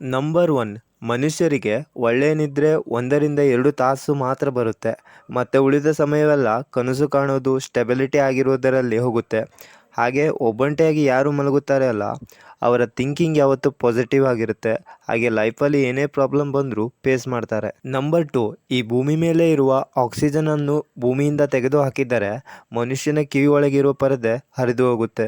Number 1, ಮನುಷ್ಯರಿಗೆ ಒಳ್ಳೆಯ ನಿದ್ರೆ 1-2 ತಾಸು ಮಾತ್ರ ಬರುತ್ತೆ. ಮತ್ತು ಉಳಿದ ಸಮಯವೆಲ್ಲ ಕನಸು ಕಾಣೋದು, ಸ್ಟೆಬಿಲಿಟಿ ಆಗಿರೋದರಲ್ಲಿ ಹೋಗುತ್ತೆ. ಹಾಗೆ ಒಬ್ಬಂಟಿಯಾಗಿ ಯಾರು ಮಲಗುತ್ತಾರೆ ಅಲ್ಲ, ಅವರ ಥಿಂಕಿಂಗ್ ಯಾವತ್ತೂ ಪಾಸಿಟಿವ್ ಆಗಿರುತ್ತೆ. ಹಾಗೆ ಲೈಫಲ್ಲಿ ಏನೇ ಪ್ರಾಬ್ಲಮ್ ಬಂದರೂ ಫೇಸ್ ಮಾಡ್ತಾರೆ. ನಂಬರ್ 2, ಈ ಭೂಮಿ ಮೇಲೆ ಇರುವ ಆಕ್ಸಿಜನನ್ನು ಭೂಮಿಯಿಂದ ತೆಗೆದು ಹಾಕಿದರೆ ಮನುಷ್ಯನ ಕಿವಿ ಒಳಗಿರುವ ಪರದೆ ಹರಿದು ಹೋಗುತ್ತೆ.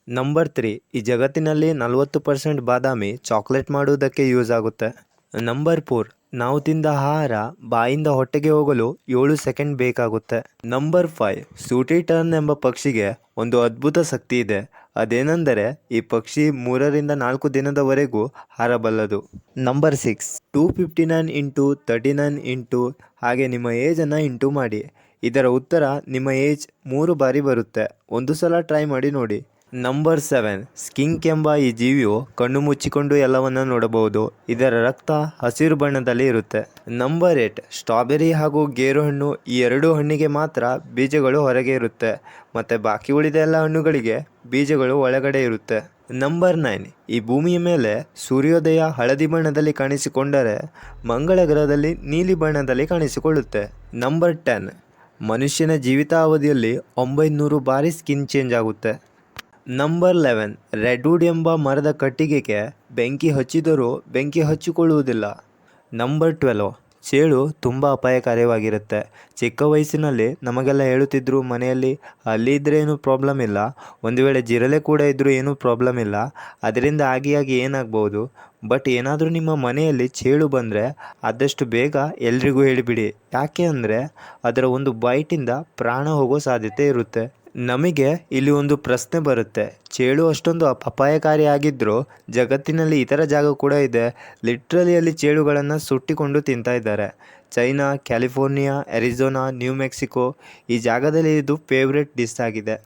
ನಂಬರ್ 3, ಈ ಜಗತ್ತಿನಲ್ಲಿ 40% ಬಾದಾಮಿ ಚಾಕ್ಲೇಟ್ ಮಾಡುವುದಕ್ಕೆ ಯೂಸ್ ಆಗುತ್ತೆ. ನಂಬರ್ 4, ನಾವು ತಿಂದ ಆಹಾರ ಬಾಯಿಂದ ಹೊಟ್ಟೆಗೆ ಹೋಗಲು 7 ಸೆಕೆಂಡ್ ಬೇಕಾಗುತ್ತೆ. ನಂಬರ್ 5, ಸೂಟಿ ಟರ್ನ್ ಎಂಬ ಪಕ್ಷಿಗೆ ಒಂದು ಅದ್ಭುತ ಶಕ್ತಿ ಇದೆ. ಅದೇನೆಂದರೆ ಈ ಪಕ್ಷಿ 3-4 ದಿನದವರೆಗೂ ಹಾರಬಲ್ಲದು. ನಂಬರ್ 6, 259 ಇಂಟು 39 ಇಂಟು ಹಾಗೆ ನಿಮ್ಮ ಏಜನ್ನು ಇಂಟು ಮಾಡಿ. ಇದರ ಉತ್ತರ ನಿಮ್ಮ ಏಜ್ 3 ಬಾರಿ ಬರುತ್ತೆ. ಒಂದು ಸಲ ಟ್ರೈ ಮಾಡಿ ನೋಡಿ. ನಂಬರ್ 7, ಸ್ಕಿಂಕ್ ಎಂಬ ಈ ಜೀವಿಯು ಕಣ್ಣು ಮುಚ್ಚಿಕೊಂಡು ಎಲ್ಲವನ್ನ ನೋಡಬಹುದು. ಇದರ ರಕ್ತ ಹಸಿರು ಬಣ್ಣದಲ್ಲಿ ಇರುತ್ತೆ. ನಂಬರ್ 8, ಸ್ಟ್ರಾಬೆರಿ ಹಾಗೂ ಗೇರು ಹಣ್ಣು ಈ 2 ಹಣ್ಣಿಗೆ ಮಾತ್ರ ಬೀಜಗಳು ಹೊರಗೆ ಇರುತ್ತೆ ಮತ್ತು ಬಾಕಿ ಉಳಿದ ಎಲ್ಲ ಹಣ್ಣುಗಳಿಗೆ ಬೀಜಗಳು ಒಳಗಡೆ ಇರುತ್ತೆ. ನಂಬರ್ 9, ಈ ಭೂಮಿಯ ಮೇಲೆ ಸೂರ್ಯೋದಯ ಹಳದಿ ಬಣ್ಣದಲ್ಲಿ ಕಾಣಿಸಿಕೊಂಡರೆ ಮಂಗಳ ಗ್ರಹದಲ್ಲಿ ನೀಲಿ ಬಣ್ಣದಲ್ಲಿ ಕಾಣಿಸಿಕೊಳ್ಳುತ್ತೆ. ನಂಬರ್ 10, ಮನುಷ್ಯನ ಜೀವಿತಾವಧಿಯಲ್ಲಿ 900 ಬಾರಿ ಸ್ಕಿನ್ ಚೇಂಜ್ ಆಗುತ್ತೆ. ನಂಬರ್ 11, ರೆಡ್ವುಡ್ ಎಂಬ ಮರದ ಕಟ್ಟಿಗೆಗೆ ಬೆಂಕಿ ಹಚ್ಚಿದರೂ ಬೆಂಕಿ ಹಚ್ಚಿಕೊಳ್ಳುವುದಿಲ್ಲ. ನಂಬರ್ 12, ಚೇಳು ತುಂಬ ಅಪಾಯಕಾರಿಯಾಗಿರುತ್ತೆ. ಚಿಕ್ಕ ವಯಸ್ಸಿನಲ್ಲಿ ನಮಗೆಲ್ಲ ಹೇಳುತ್ತಿದ್ದರು ಮನೆಯಲ್ಲಿ ಹಲ್ಲಿ ಇದ್ದರೆ ಏನೂ ಪ್ರಾಬ್ಲಮ್ ಇಲ್ಲ, ಒಂದು ವೇಳೆ ಜಿರಳೆ ಕೂಡ ಇದ್ದರೂ ಏನೂ ಪ್ರಾಬ್ಲಮ್ ಇಲ್ಲ, ಅದರಿಂದ ಆಗಿ ಏನಾಗ್ಬೋದು. ಬಟ್ ಏನಾದರೂ ನಿಮ್ಮ ಮನೆಯಲ್ಲಿ ಚೇಳು ಬಂದರೆ ಆದಷ್ಟು ಬೇಗ ಎಲ್ರಿಗೂ ಹೇಳಿಬಿಡಿ. ಯಾಕೆ ಅಂದರೆ ಅದರ ಒಂದು ಬೈಟಿಂದ ಪ್ರಾಣ ಹೋಗೋ ಸಾಧ್ಯತೆ ಇರುತ್ತೆ. ನಮಗೆ ಇಲ್ಲಿ ಒಂದು ಪ್ರಶ್ನೆ ಬರುತ್ತೆ, ಚೇಳು ಅಷ್ಟೊಂದು ಅಪಾಯಕಾರಿಯಾಗಿದ್ದರೂ ಜಗತ್ತಿನಲ್ಲಿ ಇತರ ಜಾಗ ಕೂಡ ಇದೆ. ಲಿಟ್ರಲಿ ಅಲ್ಲಿ ಚೇಳುಗಳನ್ನು ಸುಟ್ಟಿಕೊಂಡು ತಿಂತಾ ಇದ್ದಾರೆ. China, California, Arizona, new Mexico ಈ ಜಾಗದಲ್ಲಿ ಇದು ಫೇವ್ರೆಟ್ ಡಿಶ್ ಆಗಿದೆ.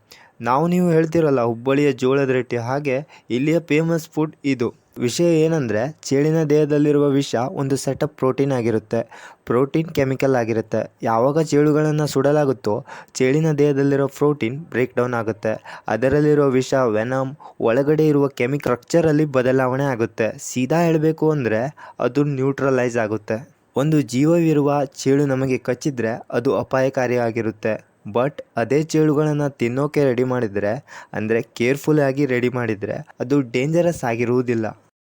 ನೀವು ಹೇಳ್ತಿರಲ್ಲ ಹುಬ್ಬಳ್ಳಿಯ ಜೋಳದ ರೊಟ್ಟಿ, ಹಾಗೆ ಇಲ್ಲಿಯ ಫೇಮಸ್ ಫುಡ್ ಇದು. ವಿಷಯ ಏನಂದರೆ ಚೇಳಿನ ದೇಹದಲ್ಲಿರುವ ವಿಷ ಒಂದು ಸೆಟಪ್ ಪ್ರೋಟೀನ್ ಆಗಿರುತ್ತೆ. ಪ್ರೋಟೀನ್ ಕೆಮಿಕಲ್ ಆಗಿರುತ್ತೆ. ಯಾವಾಗ ಚೇಳುಗಳನ್ನು ಸುಡಲಾಗುತ್ತೋ ಚೇಳಿನ ದೇಹದಲ್ಲಿರೋ ಪ್ರೋಟೀನ್ ಬ್ರೇಕ್ ಡೌನ್ ಆಗುತ್ತೆ. ಅದರಲ್ಲಿರೋ ವಿಷ ವೆನಮ್ ಒಳಗಡೆ ಇರುವ ಕೆಮಿಕಲ್ ಸ್ಟ್ರಕ್ಚರಲ್ಲಿ ಬದಲಾವಣೆ ಆಗುತ್ತೆ. ಸೀದಾ ಹೇಳಬೇಕು ಅಂದರೆ ಅದು ನ್ಯೂಟ್ರಲೈಸ್ ಆಗುತ್ತೆ. ಒಂದು ಜೀವವಿರುವ ಚೇಳು ನಮಗೆ ಕಚ್ಚಿದ್ರೆ ಅದು ಅಪಾಯಕಾರಿಯಾಗಿರುತ್ತೆ. ಬಟ್ ಅದೇ ಚೇಳುಗಳನ್ನು ತಿನ್ನೋಕೆ ರೆಡಿ ಮಾಡಿದರೆ ಅಂದರೆ ಕೇರ್ಫುಲ್ ಆಗಿ ರೆಡಿ ಮಾಡಿದರೆ ಅದು ಡೇಂಜರಸ್ ಆಗಿರುವುದಿಲ್ಲ.